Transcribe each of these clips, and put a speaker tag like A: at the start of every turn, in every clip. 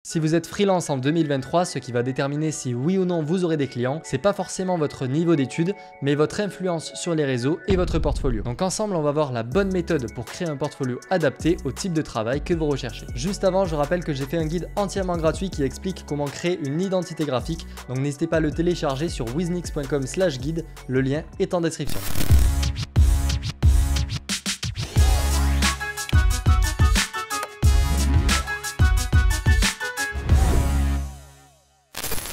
A: Si vous êtes freelance en 2023, ce qui va déterminer si oui ou non vous aurez des clients, c'est pas forcément votre niveau d'études, mais votre influence sur les réseaux et votre portfolio. Donc ensemble, on va voir la bonne méthode pour créer un portfolio adapté au type de travail que vous recherchez. Juste avant, je rappelle que j'ai fait un guide entièrement gratuit qui explique comment créer une identité graphique, donc n'hésitez pas à le télécharger sur wiznix.com/guide, le lien est en description.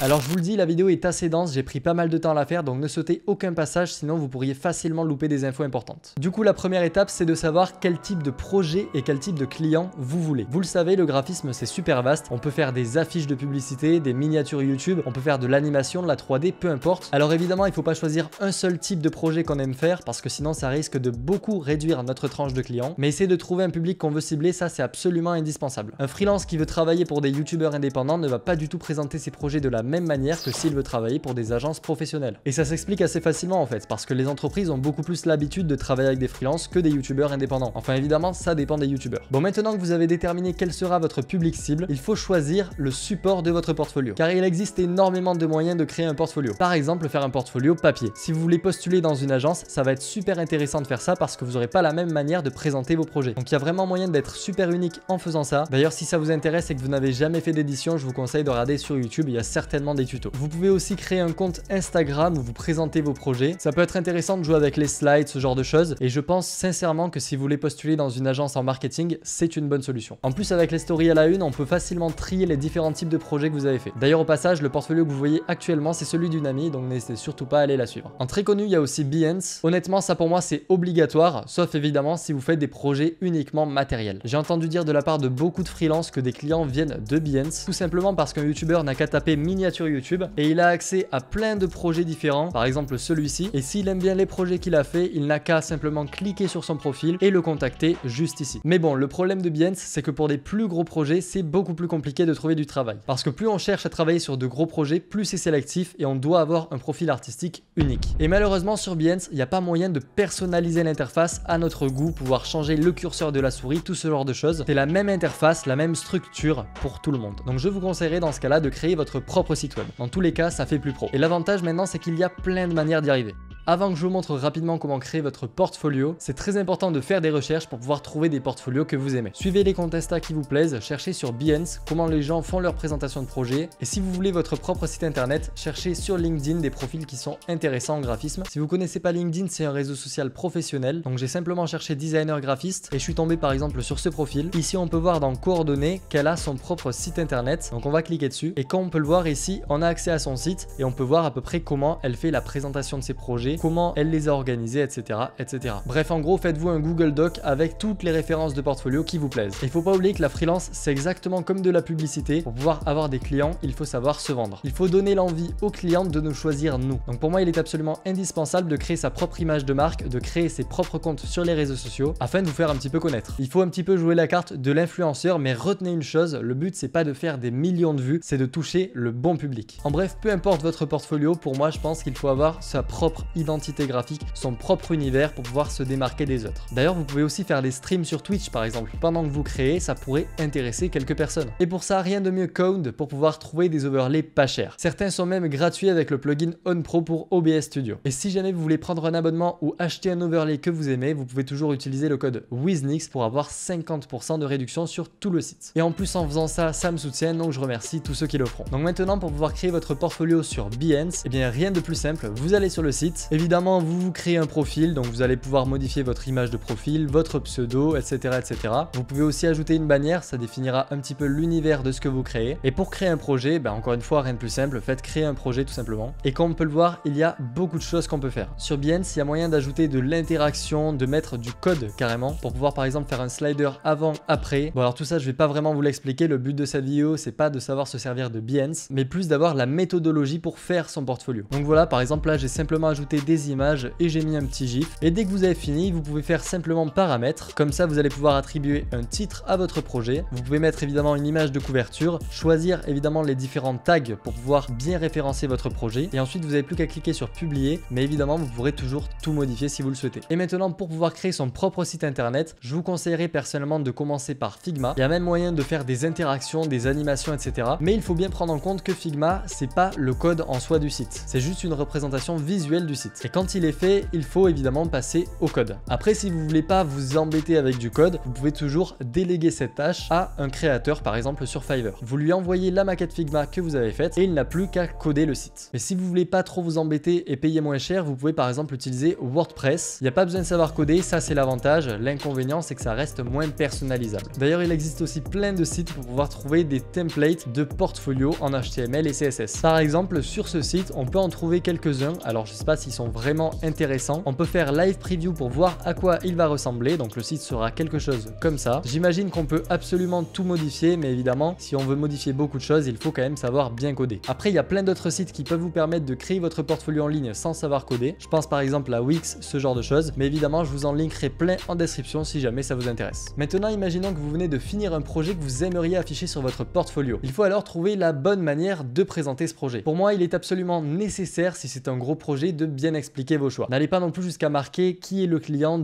A: Alors je vous le dis, la vidéo est assez dense, j'ai pris pas mal de temps à la faire, donc ne sautez aucun passage, sinon vous pourriez facilement louper des infos importantes. Du coup, la première étape, c'est de savoir quel type de projet et quel type de client vous voulez. Vous le savez, le graphisme, c'est super vaste. On peut faire des affiches de publicité, des miniatures YouTube, on peut faire de l'animation, de la 3D, peu importe. Alors évidemment, il ne faut pas choisir un seul type de projet qu'on aime faire, parce que sinon ça risque de beaucoup réduire notre tranche de clients. Mais essayer de trouver un public qu'on veut cibler, ça c'est absolument indispensable. Un freelance qui veut travailler pour des youtubeurs indépendants ne va pas du tout présenter ses projets de la même manière que s'il veut travailler pour des agences professionnelles. Et ça s'explique assez facilement en fait, parce que les entreprises ont beaucoup plus l'habitude de travailler avec des freelances que des youtubeurs indépendants. Enfin évidemment, ça dépend des youtubeurs. Bon, maintenant que vous avez déterminé quel sera votre public cible, il faut choisir le support de votre portfolio. Car il existe énormément de moyens de créer un portfolio. Par exemple, faire un portfolio papier. Si vous voulez postuler dans une agence, ça va être super intéressant de faire ça parce que vous n'aurez pas la même manière de présenter vos projets. Donc il y a vraiment moyen d'être super unique en faisant ça. D'ailleurs, si ça vous intéresse et que vous n'avez jamais fait d'édition, je vous conseille de regarder sur YouTube, il y a certainement des tutos. Vous pouvez aussi créer un compte Instagram où vous présentez vos projets. Ça peut être intéressant de jouer avec les slides, ce genre de choses. Et je pense sincèrement que si vous voulez postuler dans une agence en marketing, c'est une bonne solution. En plus, avec les stories à la une, on peut facilement trier les différents types de projets que vous avez fait. D'ailleurs, au passage, le portfolio que vous voyez actuellement, c'est celui d'une amie, donc n'hésitez surtout pas à aller la suivre. En très connu, il y a aussi Behance. Honnêtement, ça pour moi, c'est obligatoire, sauf évidemment si vous faites des projets uniquement matériels. J'ai entendu dire de la part de beaucoup de freelances que des clients viennent de Behance, tout simplement parce qu'un youtubeur n'a qu'à taper miniature YouTube et il a accès à plein de projets différents, par exemple celui-ci, et s'il aime bien les projets qu'il a fait, il n'a qu'à simplement cliquer sur son profil et le contacter juste ici. Mais bon, le problème de Behance, c'est que pour des plus gros projets, c'est beaucoup plus compliqué de trouver du travail. Parce que plus on cherche à travailler sur de gros projets, plus c'est sélectif et on doit avoir un profil artistique unique. Et malheureusement sur Behance, il n'y a pas moyen de personnaliser l'interface à notre goût, pouvoir changer le curseur de la souris, tout ce genre de choses. C'est la même interface, la même structure pour tout le monde. Donc je vous conseillerais dans ce cas-là de créer votre propre site web. Dans tous les cas, ça fait plus pro. Et l'avantage maintenant, c'est qu'il y a plein de manières d'y arriver. Avant que je vous montre rapidement comment créer votre portfolio, c'est très important de faire des recherches pour pouvoir trouver des portfolios que vous aimez. Suivez les comptes Insta qui vous plaisent, cherchez sur Behance comment les gens font leur présentation de projet. Et si vous voulez votre propre site internet, cherchez sur LinkedIn des profils qui sont intéressants en graphisme. Si vous connaissez pas LinkedIn, c'est un réseau social professionnel. Donc j'ai simplement cherché designer graphiste et je suis tombé par exemple sur ce profil. Ici, on peut voir dans coordonnées qu'elle a son propre site internet. Donc on va cliquer dessus et quand on peut le voir ici, on a accès à son site et on peut voir à peu près comment elle fait la présentation de ses projets, comment elle les a organisés, etc., etc. Bref, en gros, faites-vous un Google Doc avec toutes les références de portfolio qui vous plaisent. Il faut pas oublier que la freelance, c'est exactement comme de la publicité. Pour pouvoir avoir des clients, il faut savoir se vendre. Il faut donner l'envie aux clients de nous choisir nous. Donc pour moi, il est absolument indispensable de créer sa propre image de marque, de créer ses propres comptes sur les réseaux sociaux afin de vous faire un petit peu connaître. Il faut un petit peu jouer la carte de l'influenceur, mais retenez une chose, le but c'est pas de faire des millions de vues, c'est de toucher le bon public. En bref, peu importe votre portfolio, pour moi, je pense qu'il faut avoir sa propre identité graphique, son propre univers pour pouvoir se démarquer des autres. D'ailleurs, vous pouvez aussi faire des streams sur Twitch par exemple. Pendant que vous créez, ça pourrait intéresser quelques personnes. Et pour ça, rien de mieux qu'Owned pour pouvoir trouver des overlays pas chers. Certains sont même gratuits avec le plugin OnPro pour OBS Studio. Et si jamais vous voulez prendre un abonnement ou acheter un overlay que vous aimez, vous pouvez toujours utiliser le code WIZNIX pour avoir 50% de réduction sur tout le site. Et en plus, en faisant ça, ça me soutient, donc je remercie tous ceux qui le feront. Donc maintenant, pour pouvoir créer votre portfolio sur Behance, eh bien rien de plus simple, vous allez sur le site. Évidemment, vous créez un profil, donc vous allez pouvoir modifier votre image de profil, votre pseudo, etc., etc. Vous pouvez aussi ajouter une bannière, ça définira un petit peu l'univers de ce que vous créez. Et pour créer un projet, encore une fois, rien de plus simple, faites créer un projet tout simplement. Et comme on peut le voir, il y a beaucoup de choses qu'on peut faire. Sur Behance, il y a moyen d'ajouter de l'interaction, de mettre du code carrément, pour pouvoir par exemple faire un slider avant-après. Bon alors tout ça, je vais pas vraiment vous l'expliquer, le but de cette vidéo, c'est pas de savoir se servir de Behance, mais plus d'avoir la méthodologie pour faire son portfolio. Donc voilà, par exemple là, j'ai simplement ajouté des images et j'ai mis un petit gif. Et dès que vous avez fini, vous pouvez faire simplement paramètres. Comme ça, vous allez pouvoir attribuer un titre à votre projet. Vous pouvez mettre évidemment une image de couverture, choisir évidemment les différents tags pour pouvoir bien référencer votre projet. Et ensuite, vous n'avez plus qu'à cliquer sur publier, mais évidemment, vous pourrez toujours tout modifier si vous le souhaitez. Et maintenant, pour pouvoir créer son propre site internet, je vous conseillerais personnellement de commencer par Figma. Il y a même moyen de faire des interactions, des animations, etc. Mais il faut bien prendre en compte que Figma, c'est pas le code en soi du site. C'est juste une représentation visuelle du site. Et quand il est fait, il faut évidemment passer au code. Après, si vous voulez pas vous embêter avec du code, vous pouvez toujours déléguer cette tâche à un créateur, par exemple sur Fiverr. Vous lui envoyez la maquette Figma que vous avez faite et il n'a plus qu'à coder le site. Mais si vous voulez pas trop vous embêter et payer moins cher, vous pouvez par exemple utiliser WordPress. Il n'y a pas besoin de savoir coder, ça c'est l'avantage. L'inconvénient, c'est que ça reste moins personnalisable. D'ailleurs, il existe aussi plein de sites pour pouvoir trouver des templates de portfolio en HTML et CSS. Par exemple, sur ce site, on peut en trouver quelques-uns. Alors, je sais pas s'ils sont vraiment intéressants. On peut faire live preview pour voir à quoi il va ressembler. Donc, le site sera quelque chose comme ça. J'imagine qu'on peut absolument tout modifier, mais évidemment, si on veut modifier beaucoup de choses, il faut quand même savoir bien coder. Après, il y a plein d'autres sites qui peuvent vous permettre de créer votre portfolio en ligne sans savoir coder. Je pense par exemple à Wix, ce genre de choses. Mais évidemment, je vous en linkerai plein en description si jamais ça vous intéresse. Maintenant, imaginons que vous venez de finir un projet que vous aimeriez afficher sur votre portfolio. Il faut alors trouver la bonne manière de présenter ce projet. Pour moi, il est absolument nécessaire, si c'est un gros projet, de bien expliquer vos choix. N'allez pas non plus jusqu'à marquer qui est le client,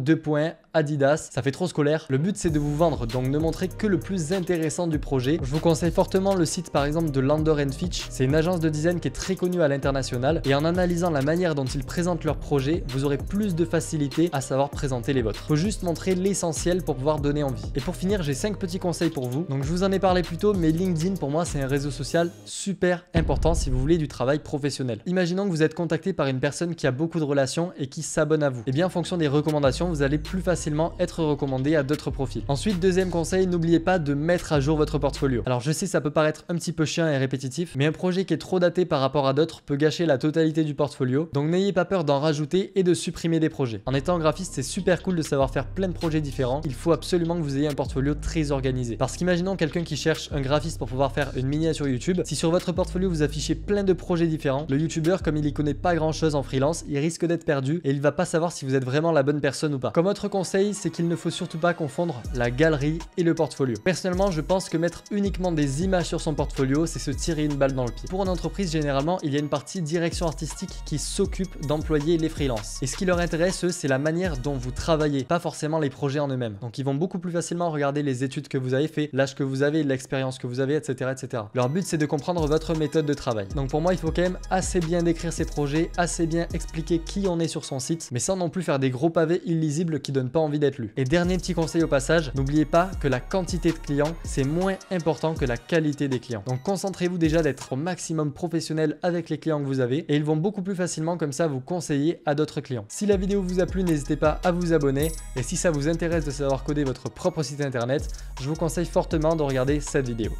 A: Adidas, ça fait trop scolaire. Le but, c'est de vous vendre, donc ne montrez que le plus intéressant du projet. Je vous conseille fortement le site par exemple de Lander & Fitch. C'est une agence de design qui est très connue à l'international et en analysant la manière dont ils présentent leurs projets, vous aurez plus de facilité à savoir présenter les vôtres. Faut juste montrer l'essentiel pour pouvoir donner envie. Et pour finir, j'ai 5 petits conseils pour vous. Donc je vous en ai parlé plus tôt, mais LinkedIn pour moi c'est un réseau social super important si vous voulez du travail professionnel. Imaginons que vous êtes contacté par une personne qui a beaucoup de relations et qui s'abonne à vous. Et bien en fonction des recommandations, vous allez plus facilement être recommandé à d'autres profils. Ensuite, deuxième conseil, n'oubliez pas de mettre à jour votre portfolio. Alors je sais, ça peut paraître un petit peu chiant et répétitif, mais un projet qui est trop daté par rapport à d'autres peut gâcher la totalité du portfolio. Donc n'ayez pas peur d'en rajouter et de supprimer des projets. En étant graphiste, c'est super cool de savoir faire plein de projets différents. Il faut absolument que vous ayez un portfolio très organisé. Parce qu'imaginons quelqu'un qui cherche un graphiste pour pouvoir faire une miniature YouTube. Si sur votre portfolio vous affichez plein de projets différents, le youtubeur, comme il y connaît pas grand chose en freelance, il risque d'être perdu et il va pas savoir si vous êtes vraiment la bonne personne ou pas. Comme autre conseil, c'est qu'il ne faut surtout pas confondre la galerie et le portfolio. Personnellement, je pense que mettre uniquement des images sur son portfolio, c'est se tirer une balle dans le pied. Pour une entreprise, généralement, il y a une partie direction artistique qui s'occupe d'employer les freelances. Et ce qui leur intéresse, eux, c'est la manière dont vous travaillez, pas forcément les projets en eux-mêmes. Donc ils vont beaucoup plus facilement regarder les études que vous avez fait, l'âge que vous avez, l'expérience que vous avez, etc., etc. Leur but, c'est de comprendre votre méthode de travail. Donc pour moi, il faut quand même assez bien décrire ses projets, assez bien expliquer qui on est sur son site, mais sans non plus faire des gros pavés illisibles qui donnent pas envie d'être lus. Et dernier petit conseil au passage, n'oubliez pas que la quantité de clients, c'est moins important que la qualité des clients. Donc concentrez-vous déjà d'être au maximum professionnel avec les clients que vous avez et ils vont beaucoup plus facilement comme ça vous conseiller à d'autres clients. Si la vidéo vous a plu, n'hésitez pas à vous abonner et si ça vous intéresse de savoir coder votre propre site internet, je vous conseille fortement de regarder cette vidéo.